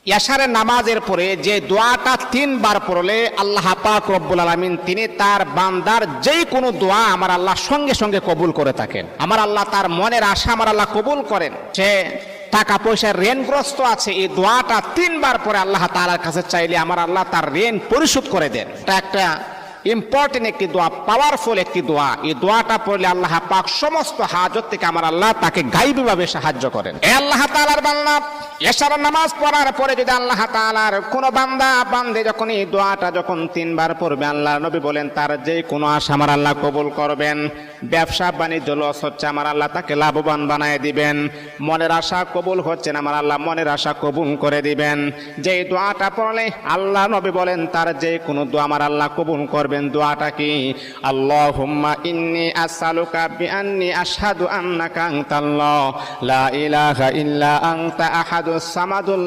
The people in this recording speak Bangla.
এশারের নামাজের পরে যে দোয়াটা 3 বার পড়লে আল্লাহ পাক রব্বুল আলামিন তিনি তার বান্দার যেই কোনো দোয়া আমার আল্লাহ সঙ্গে সঙ্গে কবুল করে থাকেন। আমার আল্লাহ তার মনের আশা আমার আল্লাহ কবুল করেন। সে টাকা পয়সার ঋণগ্রস্ত আছে, এই দোয়াটা 3 বার পরে আল্লাহ তাআলার কাছে চাইলে আমার আল্লাহ তার ঋণ পরিশোধ করে দেন। এটা একটা ইম্পর্টেন্ট একটি দোয়া, পাওয়ারফুল একটি দোয়া। এই দোয়াটা পড়লে আল্লাহ পাক সমস্ত হাজত থেকে আমার আল্লাহ তাকে গায়বীভাবে সাহায্য করেন। এ আল্লাহ তাআলার বান্দা, এশার নামাজ পড়ার পরে যদি আল্লাহ তাআলার কোন বান্দা বান্দে যখন এই দোয়াটা যখন 3 বার পড়বে, আল্লাহ নবী বলেন তার যে কোনো আশা আমার আল্লাহ কবুল করবেন। ব্যবসা বাণিজ্য লস হচ্ছে, আমার আল্লাহ তাকে লাভবান বানায় দিবেন। মনের আশা কবুল হচ্ছে না, আমার আল্লাহ মনের আশা কবুল করে দিবেন। যে দোয়াটা পড়লে আল্লাহ নবী বলেন তার যে কোনো দোয়া আমার আল্লাহ কবুল করবেন। দোয়াটা কি? আল্লাহুম্মা ইন্নী আসআলুকা বিআন্নী আশহাদু আন্নাকা আনতাল্লাহ লা ইলাহা ইল্লা আনতা আহাদুস সামাদুল